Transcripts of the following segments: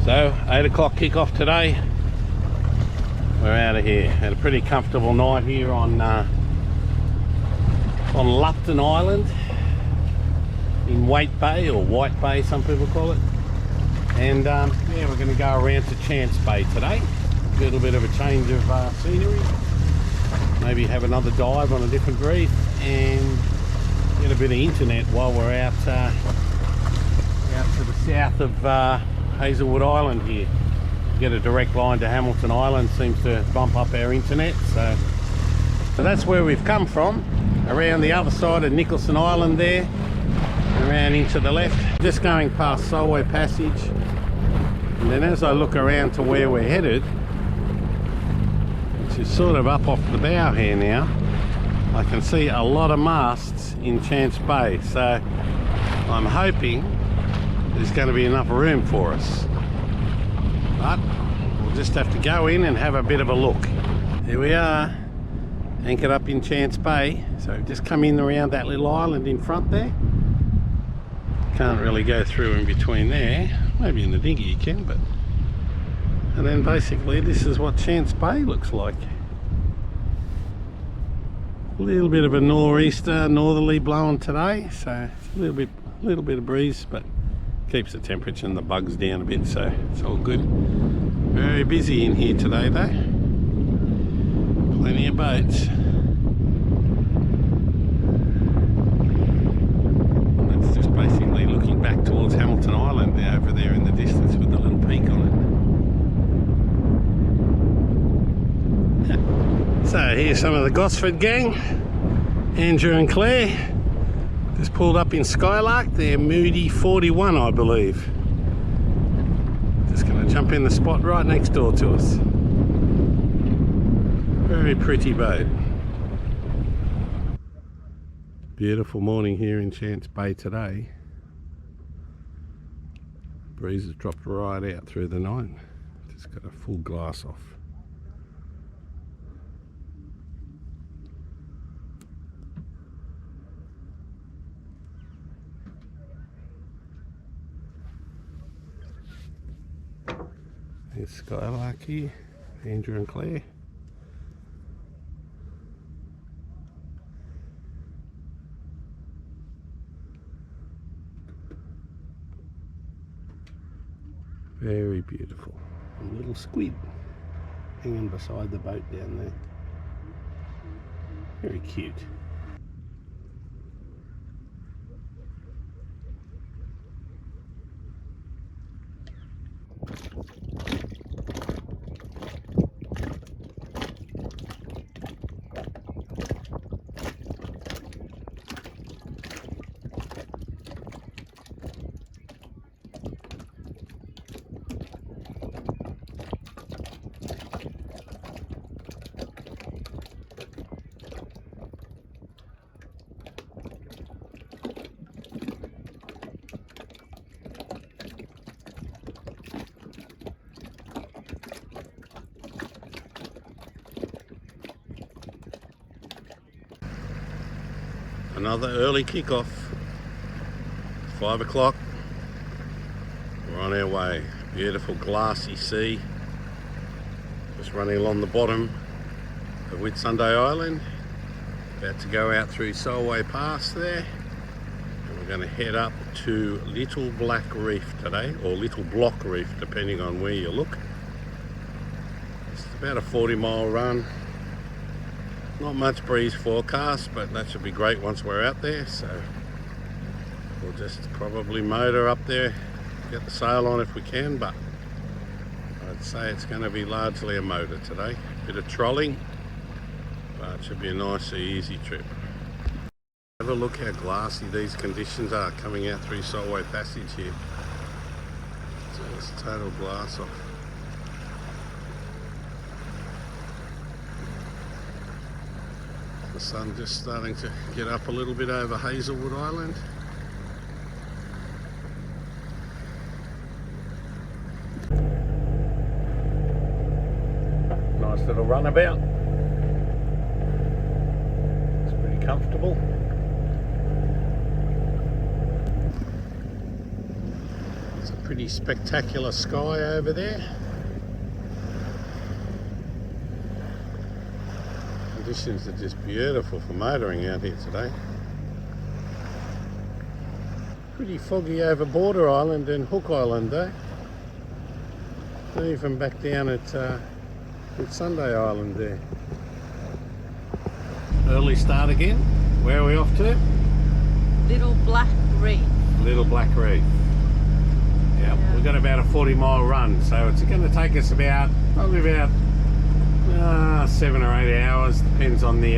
So 8 o'clock kickoff today. We're out of here. Had a pretty comfortable night here on Lupton Island in Waite Bay, or White Bay some people call it. And yeah, we're going to go around to Chance Bay today. A little bit of a change of scenery. Maybe have another dive on a different reef and get a bit of internet while we're out to the south of Hazelwood Island here. Get a direct line to Hamilton Island, seems to bump up our internet. So that's where we've come from, around the other side of Nicholson Island there, around into the left, just going past Solway Passage. And then as I look around to where we're headed, which is sort of up off the bow here now, I can see a lot of masts in Chance Bay. So I'm hoping there's going to be enough room for us, but we'll just have to go in and have a bit of a look. Here we are, anchored up in Chance Bay. So just come in around that little island in front there. Can't really go through in between there. Maybe in the dinghy you can, but... And then basically this is what Chance Bay looks like. A little bit of a nor'easter, northerly blowing today, so it's a little bit of breeze, but keeps the temperature and the bugs down a bit, so it's all good. Very busy in here today though. Plenty of boats. And that's just basically looking back towards Hamilton Island there, over there in the distance with the little peak on it. So here's some of the Gosford gang. Andrew and Claire. Just pulled up in Skylark. They're Moody 41, I believe. Just going to jump in the spot right next door to us. Very pretty boat. Beautiful morning here in Chance Bay today. Breeze has dropped right out through the night. Just got a full glass off. There's Skylark here, Andrew and Claire. Very beautiful. A little squid hanging beside the boat down there. Very cute. Another early kickoff. 5 o'clock. We're on our way. Beautiful glassy sea. Just running along the bottom of Whitsunday Island. About to go out through Solway Pass there. And we're going to head up to Little Black Reef today, or Little Block Reef, depending on where you look. It's about a 40-mile run. Not much breeze forecast, but that should be great once we're out there. So we'll just probably motor up there, get the sail on if we can, but I'd say it's going to be largely a motor today. Bit of trolling, but it should be a nice easy trip. Have a look how glassy these conditions are coming out through Solway Passage here. Just total glass off. The sun just starting to get up a little bit over Hazelwood Island. Nice little runabout. It's pretty comfortable. Pretty spectacular sky over there. Conditions are just beautiful for motoring out here today. Pretty foggy over Border Island and Hook Island though. Even back down at Whitsunday Island there. Early start again. Where are we off to? Little Black Reef. Little Black Reef. Yep. Yeah. We've got about a 40-mile run, so it's going to take us probably about 7 or 8 hours, depends on the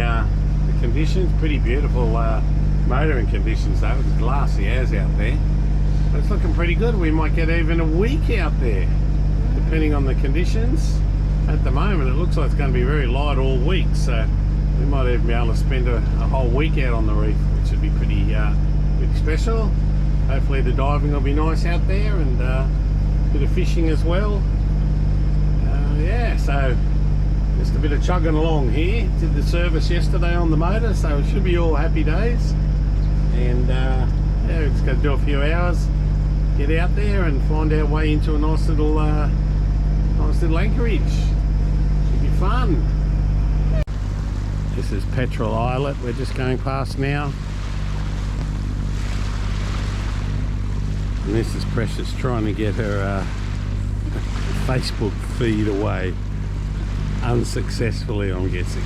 conditions. Pretty beautiful motoring conditions though. It's glassy as out there. But it's looking pretty good. We might get even a week out there, depending on the conditions. At the moment, it looks like it's going to be very light all week, so we might even be able to spend a whole week out on the reef, which would be pretty special. Hopefully the diving will be nice out there, and a bit of fishing as well. Yeah, so just a bit of chugging along here. Did the service yesterday on the motor, so it should be all happy days. And yeah, we're just going to do a few hours, get out there and find our way into a nice little anchorage. Should be fun. This is Petrol Islet we're just going past now. And this is Precious trying to get her Facebook feed away. Unsuccessfully, I'm guessing.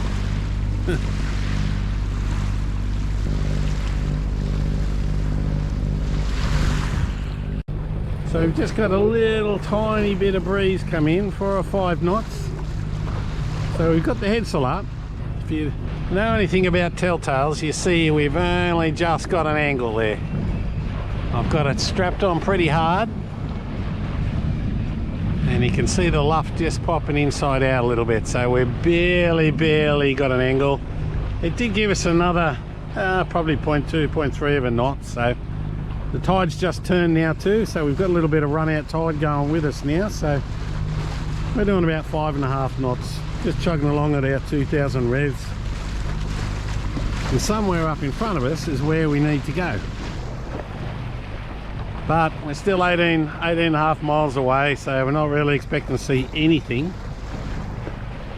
So we've just got a little tiny bit of breeze come in, 4 or 5 knots. So we've got the headsail up. If you know anything about telltales, you see we've only just got an angle there. I've got it strapped on pretty hard, and you can see the luff just popping inside out a little bit, so we're barely got an angle. It did give us another probably 0.2, 0.3 of a knot, so the tide's just turned now too, so we've got a little bit of run out tide going with us now, so we're doing about 5.5 knots, just chugging along at our 2000 revs. And somewhere up in front of us is where we need to go. But we're still 18.5 miles away, so we're not really expecting to see anything.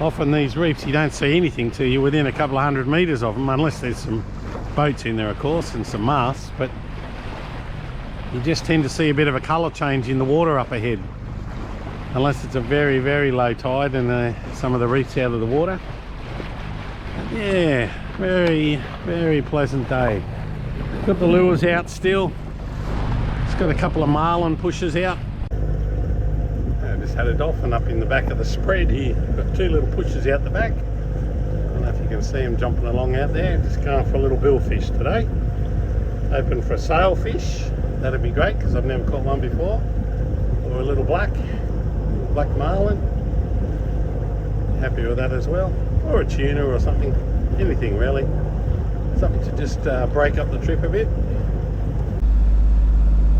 Often these reefs you don't see anything till you're within a couple of 100 metres of them, unless there's some boats in there of course and some masts, but you just tend to see a bit of a colour change in the water up ahead, unless it's a very low tide and some of the reefs out of the water. But yeah, very pleasant day. Got the lures out still. Got a couple of marlin pushes out. I just had a dolphin up in the back of the spread here. Got 2 little pushes out the back. I don't know if you can see them jumping along out there. Just going for a little billfish today. Hoping for a sailfish. That'd be great because I've never caught one before. Or a little black marlin. Happy with that as well. Or a tuna or something. Anything really. Something to just break up the trip a bit.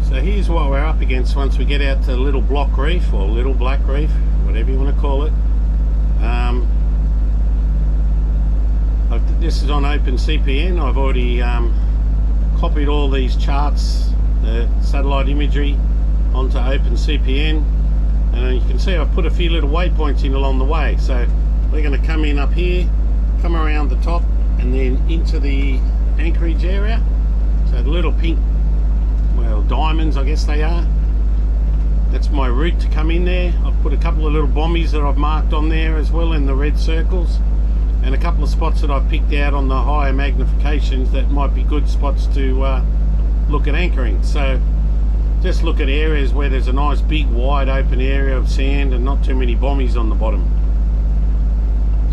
So here's what we're up against once we get out to Little Black Reef, or Little Black Reef, whatever you want to call it. This is on OpenCPN. I've already copied all these charts, the satellite imagery, onto OpenCPN, and you can see I've put a few little waypoints in along the way. So we're going to come in up here, come around the top, and then into the anchorage area. So the little pink, well, diamonds I guess they are, that's my route to come in there. I've put a couple of little bombies that I've marked on there as well in the red circles, and a couple of spots that I've picked out on the higher magnifications that might be good spots to look at anchoring. So just look at areas where there's a nice big wide open area of sand and not too many bombies on the bottom.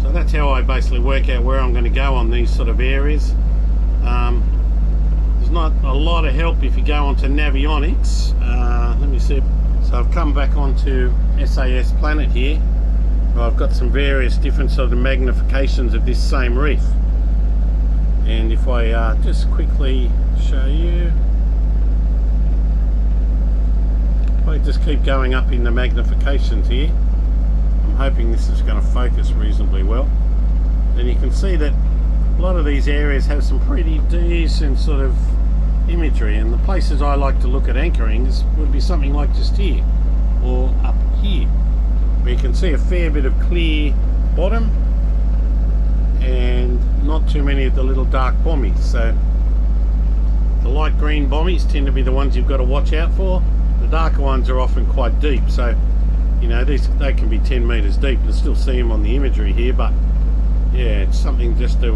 So that's how I basically work out where I'm going to go on these sort of areas. There's not a lot of help if you go onto Navionics. Let me see. So I've come back onto SAS Planet here, where I've got some various different sort of magnifications of this same reef. And if I just quickly show you, if I just keep going up in the magnifications here, I'm hoping this is going to focus reasonably well. Then you can see that a lot of these areas have some pretty decent sort of imagery, and the places I like to look at anchoring would be something like just here or up here, where you can see a fair bit of clear bottom and not too many of the little dark bommies. So the light green bommies tend to be the ones you've got to watch out for. The darker ones are often quite deep, so you know they can be 10 meters deep. You'll still see them on the imagery here, but yeah, it's something just to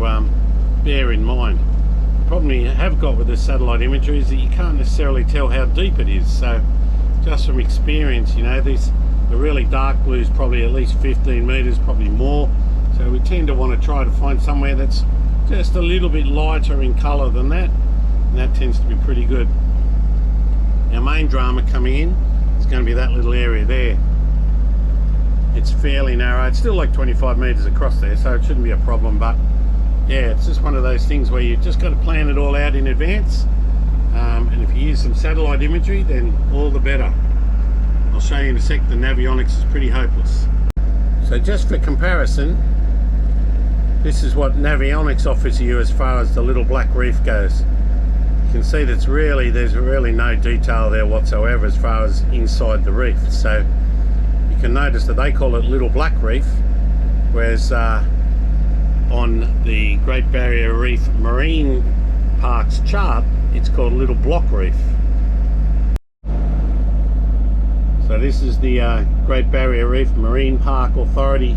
bear in mind. The problem you have got with the satellite imagery is that you can't necessarily tell how deep it is. So just from experience, you know, the really dark blue is probably at least 15 meters, probably more. So we tend to want to try to find somewhere that's just a little bit lighter in color than that, and that tends to be pretty good. Our main drama coming in is going to be that little area there. It's fairly narrow. It's still like 25 meters across there, so it shouldn't be a problem, but yeah, it's just one of those things where you just got to plan it all out in advance, and if you use some satellite imagery, then all the better. I'll show you in a sec. The Navionics is pretty hopeless. So just for comparison, this is what Navionics offers you as far as the Little Black Reef goes. You can see there's really no detail there whatsoever as far as inside the reef. So you can notice that they call it Little Black Reef, whereas on the Great Barrier Reef Marine Parks chart, it's called Little Black Reef. So this is the Great Barrier Reef Marine Park Authority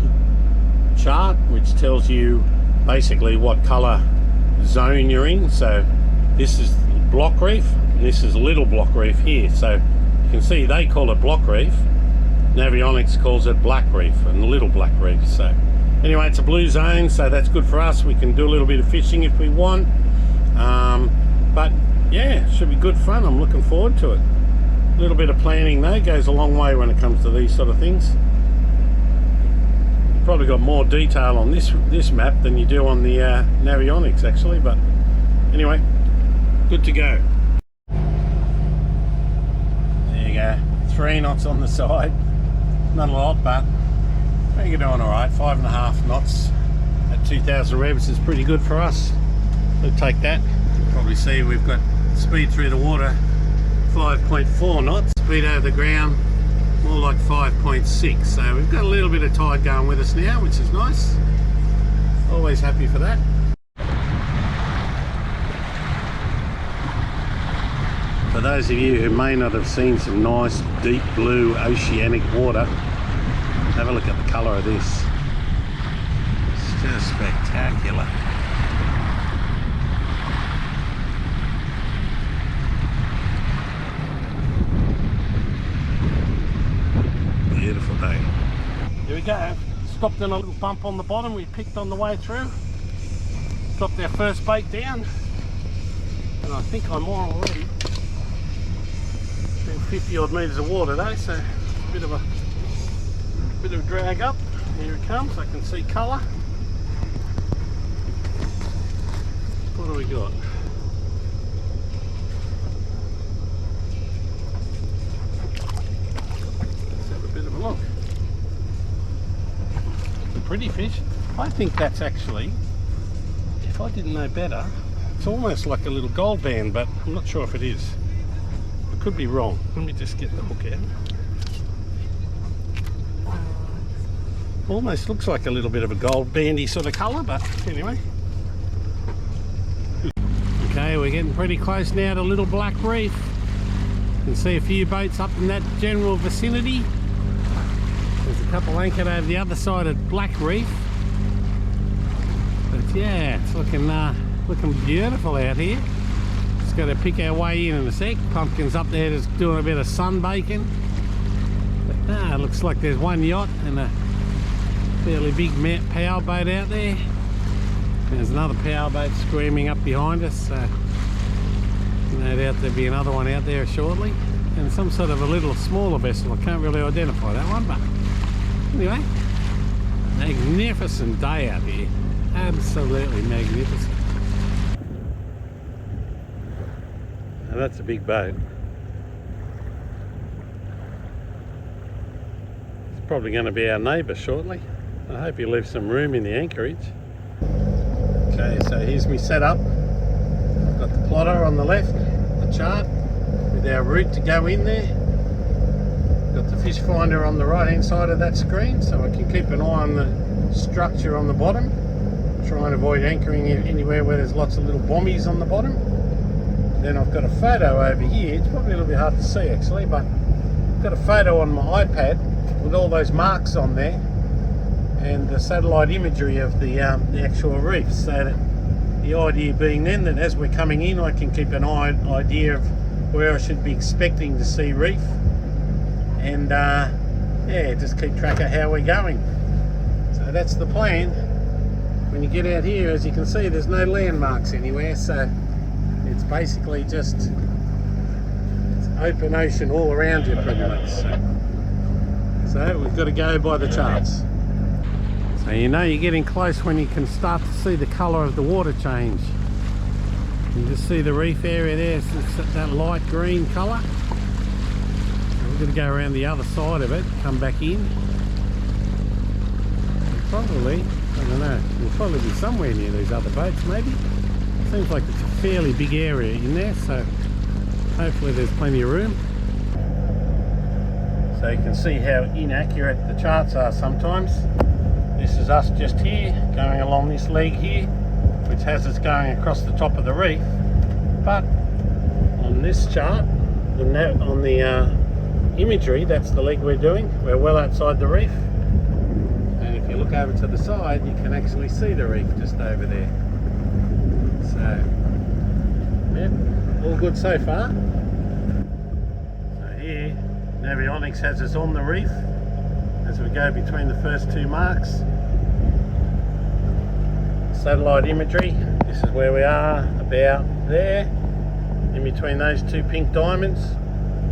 chart, which tells you basically what colour zone you're in. So this is Block Reef, and this is Little Block Reef here. So you can see they call it Block Reef. Navionics calls it Black Reef and Little Black Reef. So anyway, it's a blue zone, so that's good for us. We can do a little bit of fishing if we want. But yeah, should be good fun. I'm looking forward to it. A little bit of planning though goes a long way when it comes to these sort of things. You've probably got more detail on this map than you do on the Navionics actually, but anyway, good to go. There you go, 3 knots on the side. Not a lot, but I think you're doing all right. 5.5 knots at 2,000 revs is pretty good for us. We'll take that. You'll probably see we've got speed through the water 5.4 knots, speed over the ground more like 5.6. So we've got a little bit of tide going with us now, which is nice. Always happy for that. For those of you who may not have seen some nice deep blue oceanic water, have a look at the colour of this. It's just spectacular. Beautiful day. Here we go. Stopped in a little bump on the bottom we picked on the way through. Dropped our first bait down, and I think I'm on already. 50 odd metres of water though, so a bit of a drag up. Here it comes. I can see colour. What do we got? Let's have a bit of a look. It's a pretty fish. I think that's actually, if I didn't know better, it's almost like a little gold band, but I'm not sure if it is. Could be wrong. Let me just get the hook out. Almost looks like a little bit of a gold bandy sort of colour, but anyway. Okay, we're getting pretty close now to Little Black Reef. You can see a few boats up in that general vicinity. There's a couple anchored over the other side of Black Reef. But yeah, it's looking beautiful out here. Got to pick our way in a sec. Pumpkin's up there just doing a bit of sunbaking. But it looks like there's one yacht and a fairly big power boat out there. There's another power boat screaming up behind us, so no doubt there'll be another one out there shortly. And some sort of a little smaller vessel. I can't really identify that one, but anyway, magnificent day out here. Absolutely magnificent. That's a big boat. It's probably going to be our neighbour shortly. I hope he leaves some room in the anchorage. Okay, so here's me set up. Got the plotter on the left, the chart with our route to go in there. Got the fish finder on the right hand side of that screen, so I can keep an eye on the structure on the bottom. Try and avoid anchoring anywhere where there's lots of little bommies on the bottom. Then I've got a photo over here. It's probably a little bit hard to see actually, but I've got a photo on my iPad with all those marks on there and the satellite imagery of the actual reef. So that the idea being then that as we're coming in, I can keep an idea of where I should be expecting to see reef, and yeah, just keep track of how we're going. So that's the plan. When you get out here, as you can see, there's no landmarks anywhere, so it's basically just it's open ocean all around you pretty much. So we've got to go by the charts. So you know you're getting close when you can start to see the colour of the water change. You just see the reef area there, so it's that light green colour. We're going to go around the other side of it, come back in. And probably, I don't know, we'll probably be somewhere near these other boats maybe. Seems like it's a fairly big area in there, so hopefully there's plenty of room. So you can see how inaccurate the charts are sometimes. This is us just here, going along this leg here, which has us going across the top of the reef. But on this chart, on the imagery, that's the leg we're doing. We're well outside the reef. And if you look over to the side, you can actually see the reef just over there. So, yeah, all good so far. So here, Navionics has us on the reef as we go between the first two marks. Satellite imagery, this is where we are, about there, in between those two pink diamonds,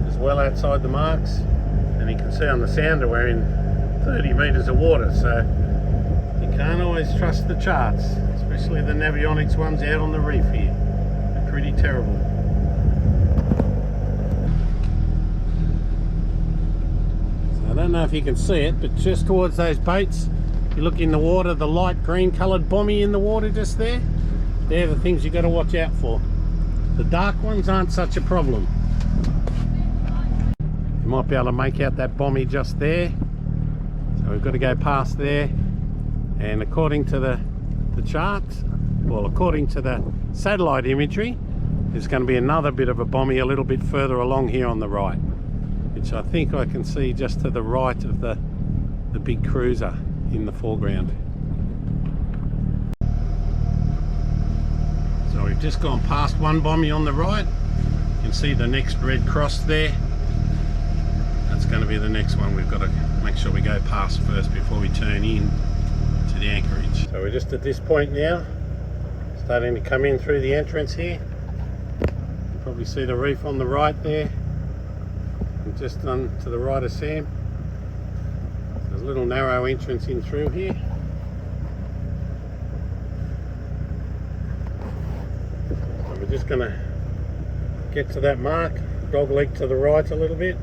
as well outside the marks. And you can see on the sounder we're in 30 metres of water, so you can't always trust the charts, especially the Navionics ones out on the reef here. They're pretty terrible. So I don't know if you can see it, but just towards those boats, you look in the water, the light green coloured bommy in the water just there, they're the things you've got to watch out for. The dark ones aren't such a problem. You might be able to make out that bommy just there. So we've got to go past there, and according to the chart, well, according to the satellite imagery, there's going to be another bit of a bommy a little bit further along here on the right, which I think I can see just to the right of the big cruiser in the foreground. So we've just gone past one bommy on the right. You can see the next red cross there. That's going to be the next one we've got to make sure we go past first before we turn in to the anchorage. So we're just at this point now, starting to come in through the entrance here. You can probably see the reef on the right there, and just on to the right of Sam. There's a little narrow entrance in through here. So we're just going to get to that mark, dog leg to the right a little bit.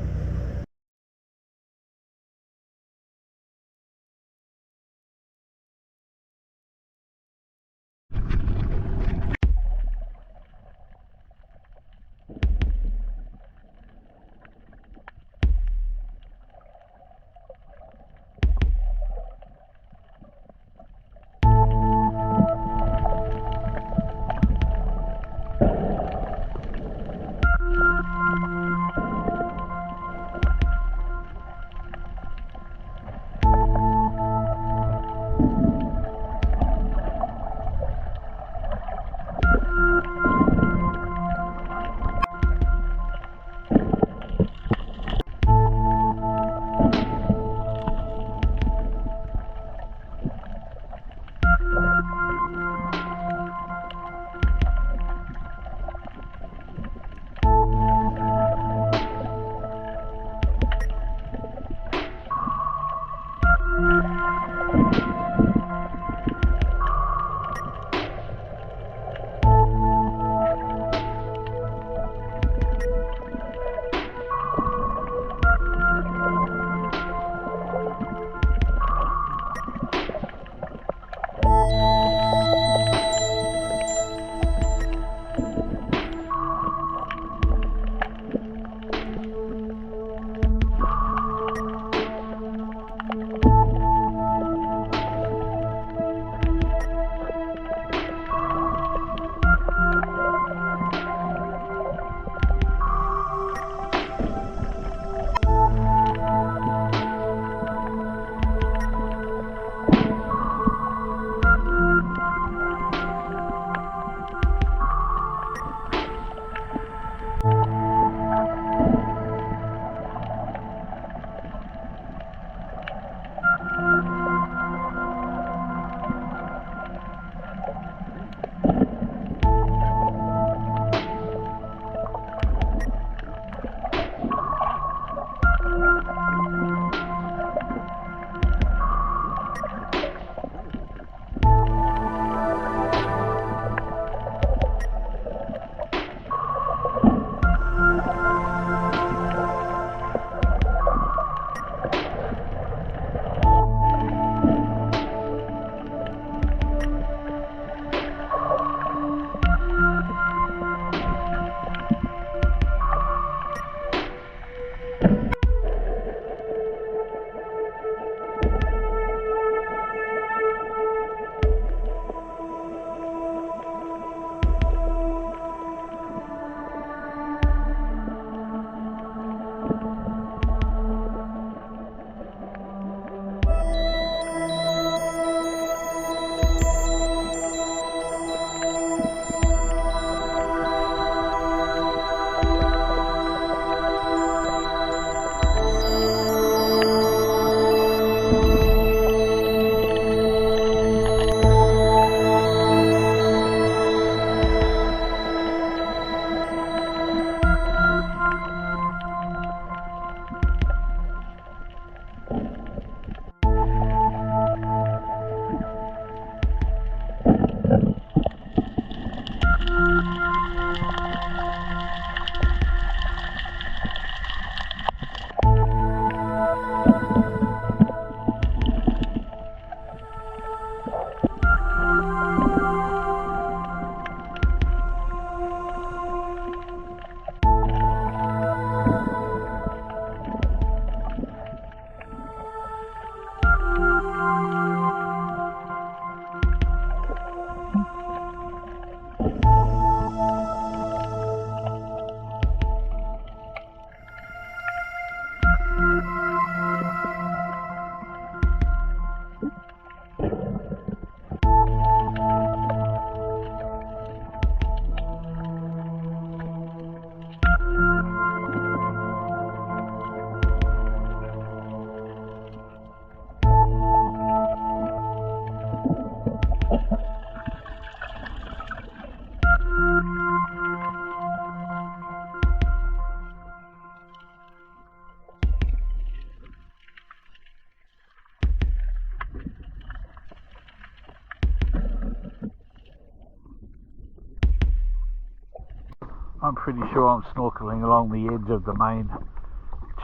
I'm pretty sure I'm snorkeling along the edge of the main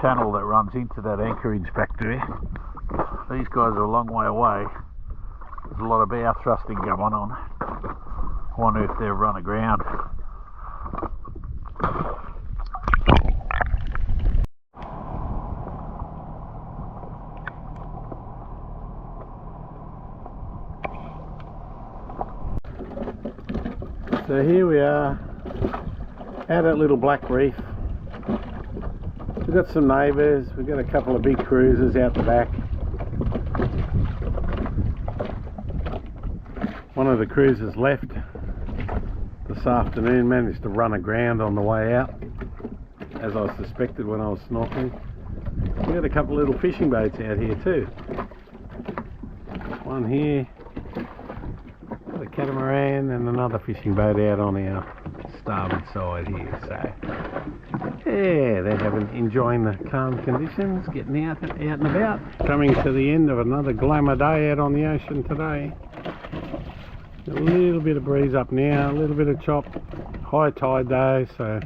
channel that runs into that anchorage factory. These guys are a long way away. There's a lot of bow thrusting going on. I wonder if they've run aground. So here we are out at Little Black Reef. We've got some neighbours, we've got a couple of big cruisers out the back. One of the cruisers left this afternoon, managed to run aground on the way out, as I suspected when I was snorkeling. We've got a couple of little fishing boats out here too. One here, got a catamaran and another fishing boat out on our starboard side here. So yeah, they're enjoying the calm conditions, getting out and about. Coming to the end of another glamour day out on the ocean today. A little bit of breeze up now, a little bit of chop. High tide though, so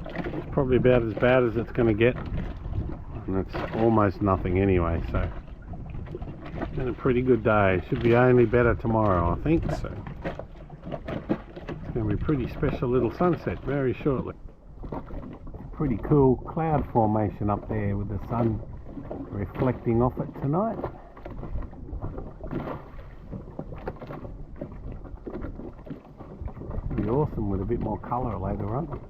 it's probably about as bad as it's going to get, and it's almost nothing anyway. So it's been a pretty good day. Should be only better tomorrow, I think. So it's going to be a pretty special little sunset very shortly. Pretty cool cloud formation up there with the sun reflecting off it tonight. Be awesome with a bit more colour later on.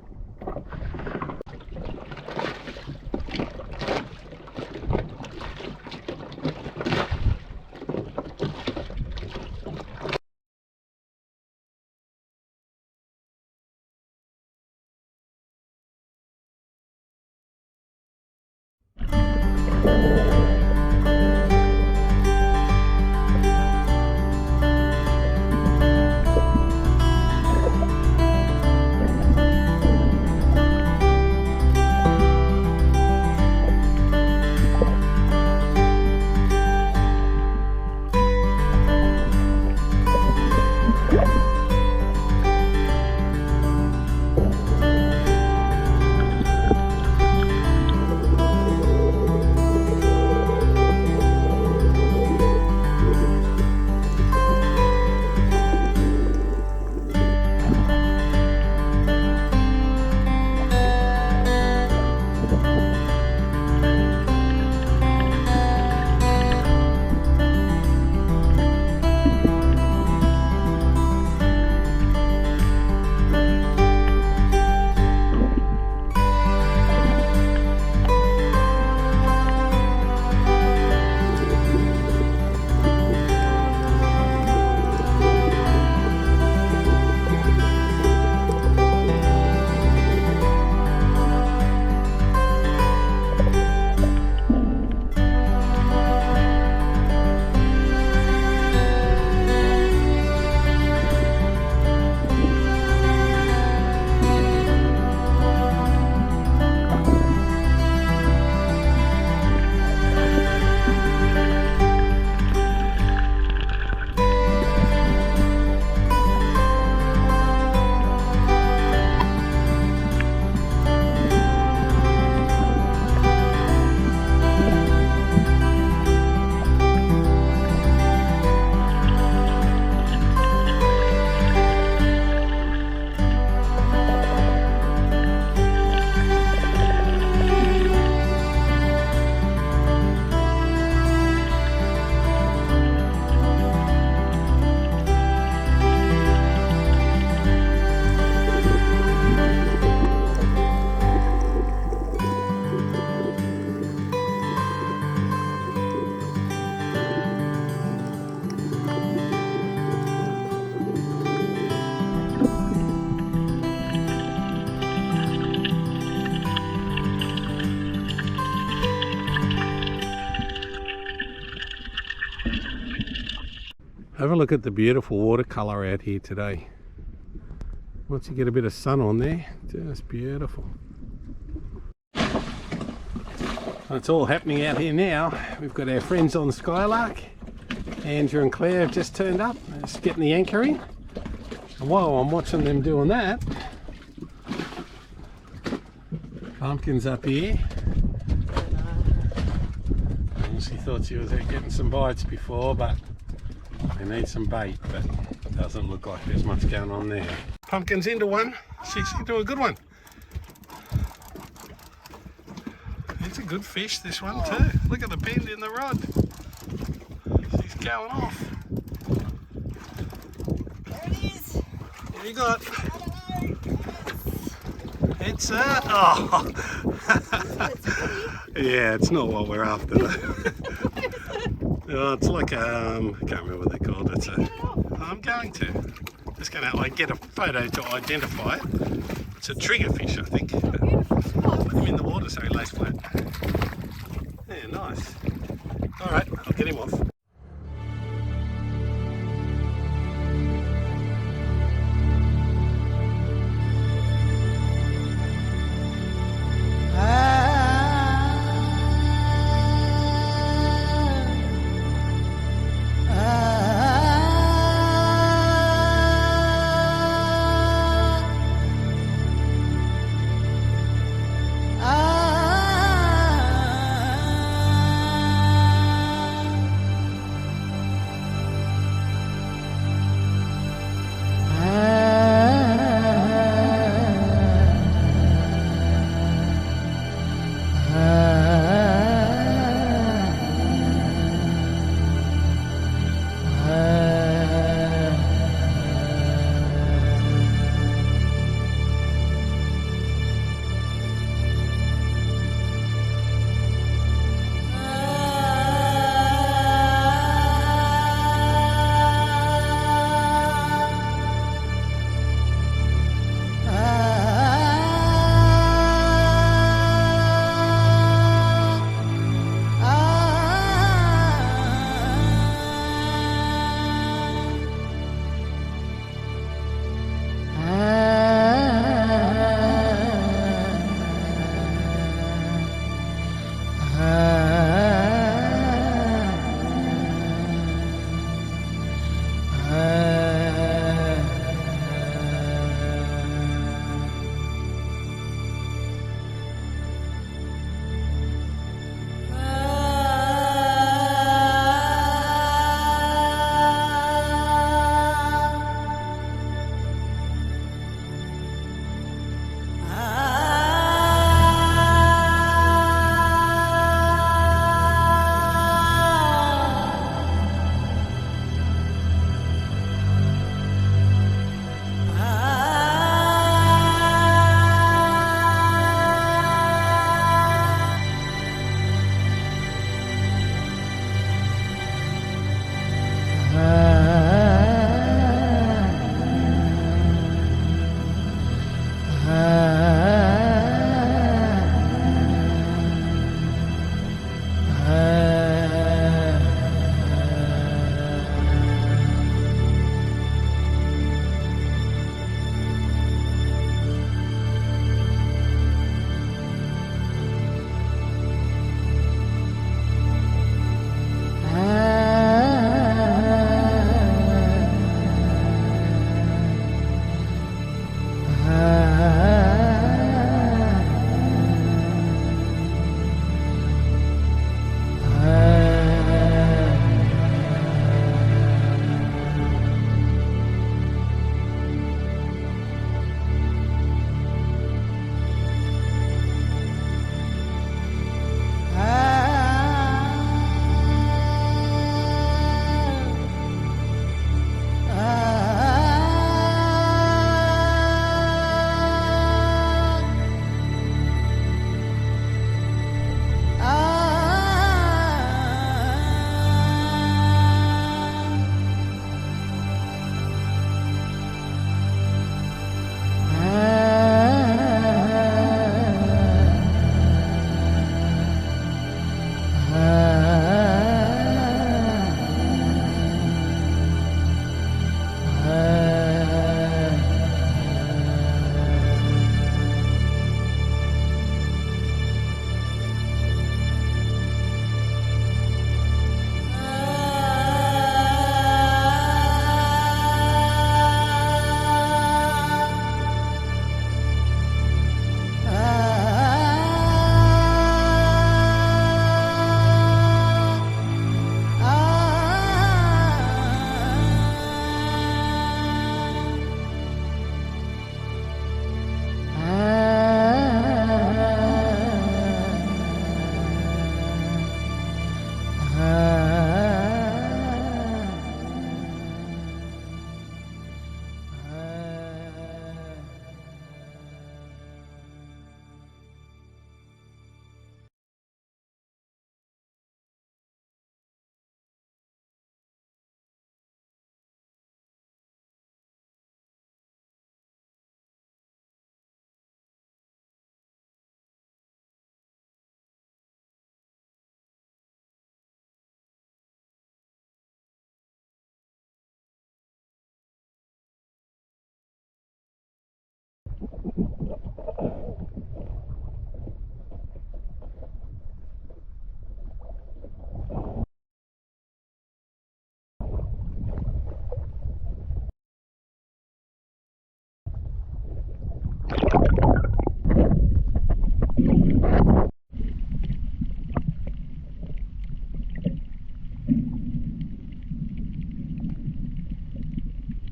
Have a look at the beautiful watercolour out here today. Once you get a bit of sun on there, just beautiful. It's all happening out here now. We've got our friends on Skylark. Andrew and Claire have just turned up, just getting the anchor in. And while I'm watching them doing that, Pumpkin's up here. And she thought she was out getting some bites before, but we need some bait, but it doesn't look like there's much going on there. Pumpkin's into one. She's into a good one. It's a good fish, this one too. Look at the bend in the rod. She's going off. There it is. What do you got? It's oh. Yeah, it's not what we're after though. Oh, it's like I can't remember what they're called. It's a. I'm going to. Just going to get a photo to identify it. It's a triggerfish, I think. Put him in the water so he lays flat. Yeah, nice. All right, I'll get him off.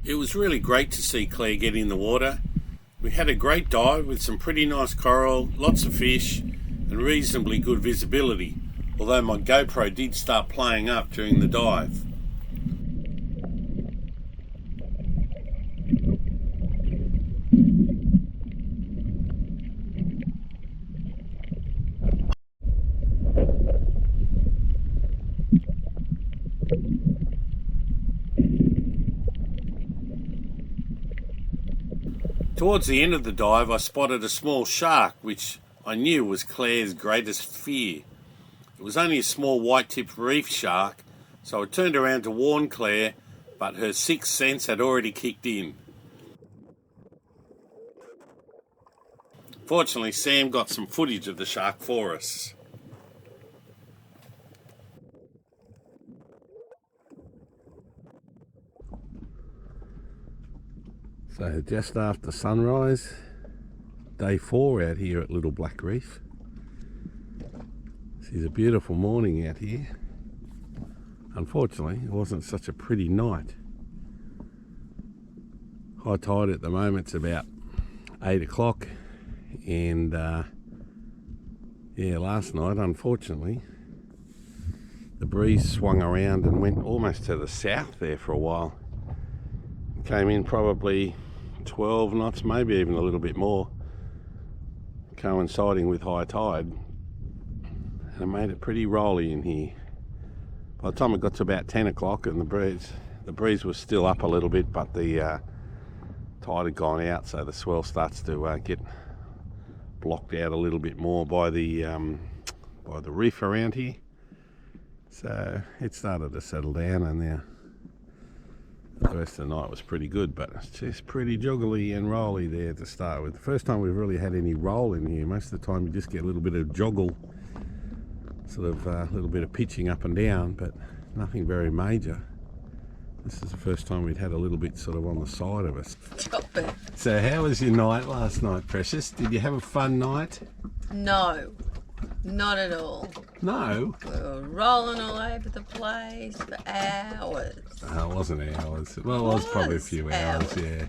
It was really great to see Claire get in the water. We had a great dive with some pretty nice coral, lots of fish and reasonably good visibility, although my GoPro did start playing up during the dive. Towards the end of the dive, I spotted a small shark, which I knew was Claire's greatest fear. It was only a small white-tipped reef shark, so I turned around to warn Claire, but her sixth sense had already kicked in. Fortunately, Sam got some footage of the shark for us. So just after sunrise, day 4 out here at Little Black Reef. This is a beautiful morning out here. Unfortunately, it wasn't such a pretty night. High tide at the moment's about 8 o'clock, and yeah, last night, unfortunately, the breeze swung around and went almost to the south there for a while. Came in probably 12 knots, maybe even a little bit more, coinciding with high tide, and it made it pretty rolly in here. By the time it got to about 10 o'clock and the breeze was still up a little bit, but the tide had gone out, so the swell starts to get blocked out a little bit more by the reef around here. So it started to settle down, and now the rest of the night was pretty good, but it's just pretty juggly and rolly there to start with. The first time we've really had any roll in here. Most of the time you just get a little bit of joggle, sort of a little bit of pitching up and down, but nothing very major. This is the first time we'd had a little bit sort of on the side of us. So how was your night last night, Precious? Did you have a fun night? No, not at all. No? We were rolling all over the place for hours. Oh, it wasn't hours. Well, it was probably a few hours, yeah.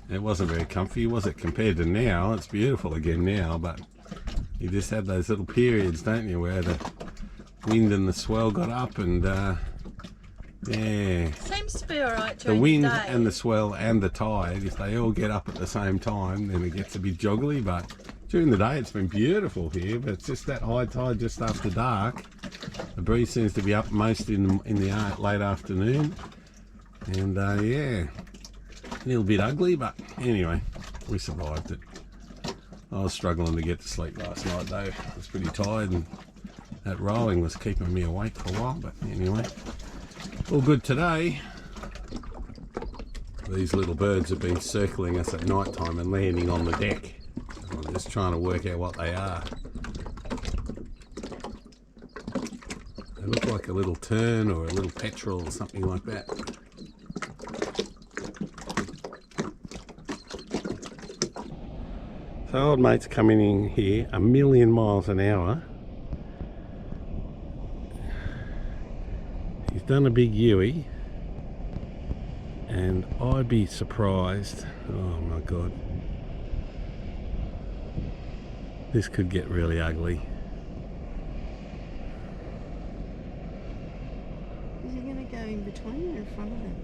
It wasn't very comfy, was it, compared to now? It's beautiful again now, but you just had those little periods, don't you, where the wind and the swell got up, and yeah. Seems to be alright The during wind the day. and the swell and the tide, if they all get up at the same time, then it gets a bit joggly, but during the day it's been beautiful here, but it's just that high tide just after dark. The breeze seems to be up most in the late afternoon, and yeah, a little bit ugly, but anyway, we survived it. I was struggling to get to sleep last night though. I was pretty tired, and that rolling was keeping me awake for a while, but anyway, all good today. These little birds have been circling us at night time and landing on the deck. I'm just trying to work out what they are. They look like a little tern or a little petrel or something like that. So old mate's coming in here 1,000,000 miles an hour. He's done a big Yui, and I'd be surprised. Oh my god. This could get really ugly. Is he going to go in between or in front of him?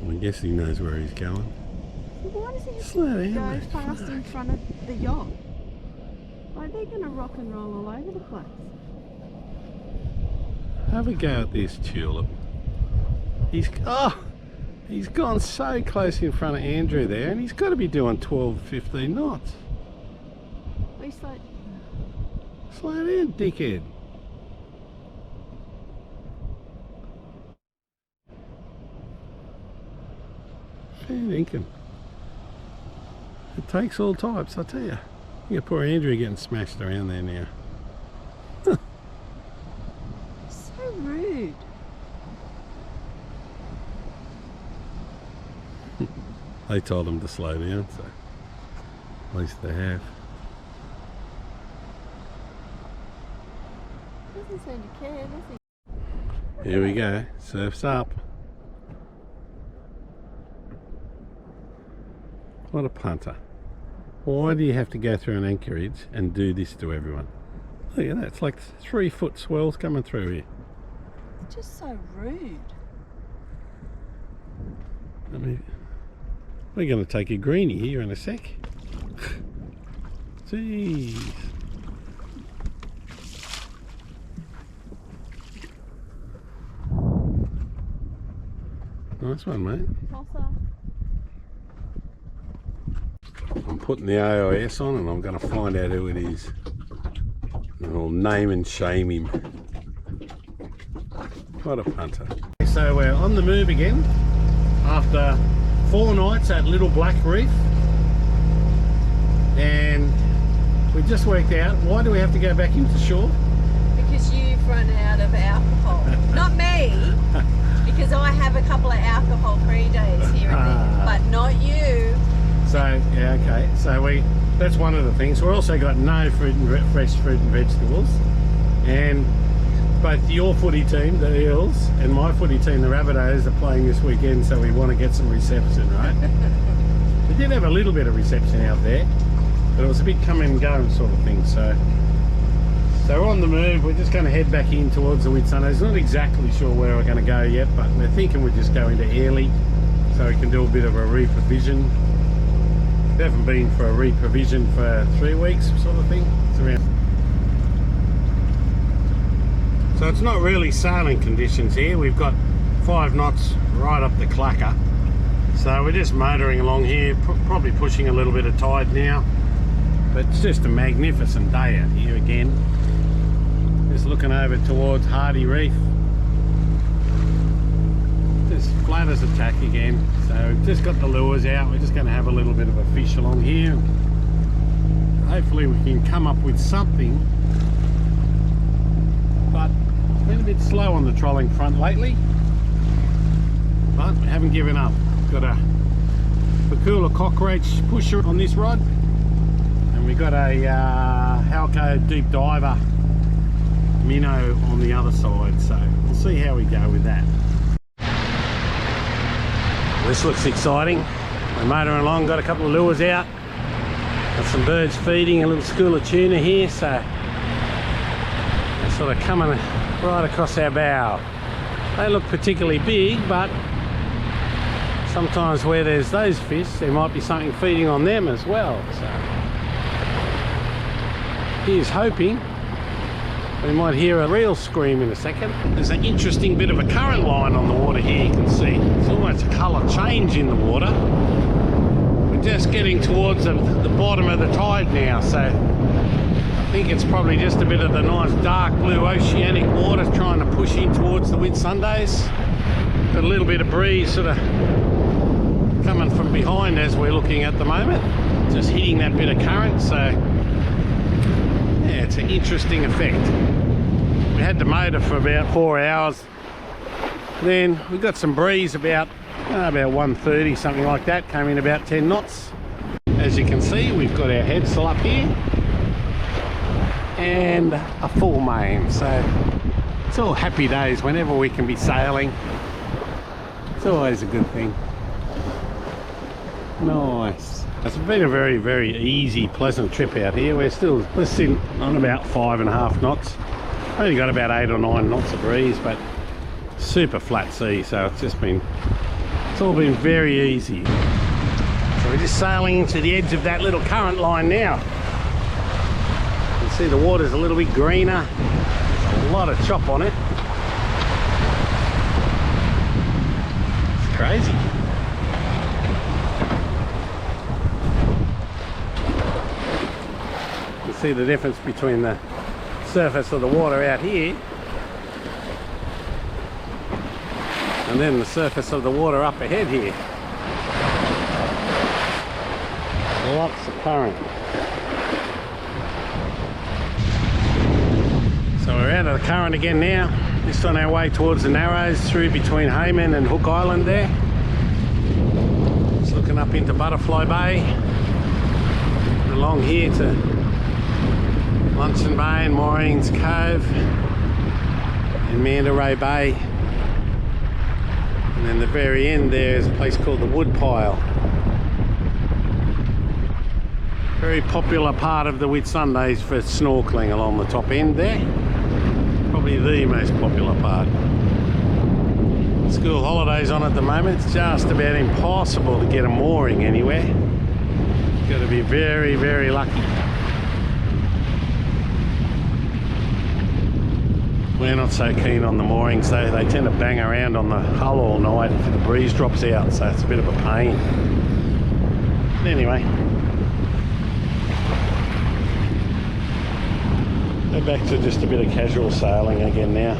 I guess he knows where he's going. Why does he have Slow to down, go mate. fast in front of the yacht? Like, they're going to rock and roll all over the place. Have a go at this tulip. He's gone so close in front of Andrew there, and he's got to be doing 12, 15 knots. He's like, Slow down, dickhead. Fair dinkum. It takes all types, I tell you. Yeah, poor Andrew getting smashed around there now. So rude. They told him to slow down, so at least they have. Doesn't seem to care, does he? Here we go, surf's up. What a punter. Why do you have to go through an anchorage and do this to everyone? Look at that, it's like 3 foot swells coming through here. It's just so rude. I mean, we're going to take a greenie here in a sec. Jeez. Nice one, mate. Tosser. I'm putting the AIS on and I'm going to find out who it is. And I'll name and shame him. What a punter. So we're on the move again after 4 nights at Little Black Reef. And we just worked out, why do we have to go back into shore? Because you've run out of alcohol. Not me, because I have a couple of alcohol-free days here and there, but not you. So, yeah, okay. So that's one of the things. We've also got no fruit and fresh fruit and vegetables. And both your footy team, the Eels, and my footy team, the Rabbitohs, are playing this weekend, so we want to get some reception, right? We did have a little bit of reception out there, but it was a bit come and go sort of thing. So we're on the move. We're just going to head back in towards the Whitsundays. Not exactly sure where we're going to go yet, but we're thinking we'll just go into Airlie so we can do a bit of a reprovision. We haven't been for a reprovision for 3 weeks sort of thing. It's around. So it's not really sailing conditions here. We've got 5 knots right up the clacker. So we're just motoring along here, probably pushing a little bit of tide now. But it's just a magnificent day out here again. Just looking over towards Hardy Reef. Just flat as a tack again. So we've just got the lures out. We're just going to have a little bit of a fish along here. Hopefully we can come up with something. But it's been a bit slow on the trolling front lately. But we haven't given up. Got a Pakula cockroach pusher on this rod. And we got a Halco deep diver minnow on the other side. So we'll see how we go with that. This looks exciting. We're motoring along, got a couple of lures out. Got some birds feeding, a little school of tuna here, so they're sort of coming right across our bow. They look particularly big, but sometimes where there's those fish, there might be something feeding on them as well. So here's hoping we might hear a reel scream in a second. There's an interesting bit of a current line on the water here, you can see. It's almost a colour change in the water. We're just getting towards the bottom of the tide now, so I think it's probably just a bit of the nice dark blue oceanic water trying to push in towards the Whitsundays. Got a little bit of breeze sort of coming from behind as we're looking at the moment. Just hitting that bit of current, so yeah, it's an interesting effect. We had the motor for about 4 hours. Then we got some breeze about 1:30, something like that. Came in about 10 knots. As you can see, we've got our headsail up here and a full main. So it's all happy days whenever we can be sailing. It's always a good thing. Nice. It's been a very, very easy, pleasant trip out here. We're still on about 5.5 knots. Only got about 8 or 9 knots of breeze, but super flat sea, so it's all been very easy. So we're just sailing into the edge of that little current line now. You can see the water's a little bit greener. There's a lot of chop on it. It's crazy. You can see the difference between the surface of the water out here and then the surface of the water up ahead here. Lots of current. So we're out of the current again now. Just on our way towards the Narrows, through between Hayman and Hook Island there. Just looking up into Butterfly Bay. Along here to Luncheon Bay and Maureen's Cove and Manda Ray Bay. And then the very end there is a place called the Woodpile. Very popular part of the Whitsundays for snorkelling along the top end there. Probably the most popular part. School holidays on at the moment. It's just about impossible to get a mooring anywhere. You've got to be very, very lucky. We're not so keen on the moorings though. They tend to bang around on the hull all night if the breeze drops out, so it's a bit of a pain. But anyway, go back to just a bit of casual sailing again now.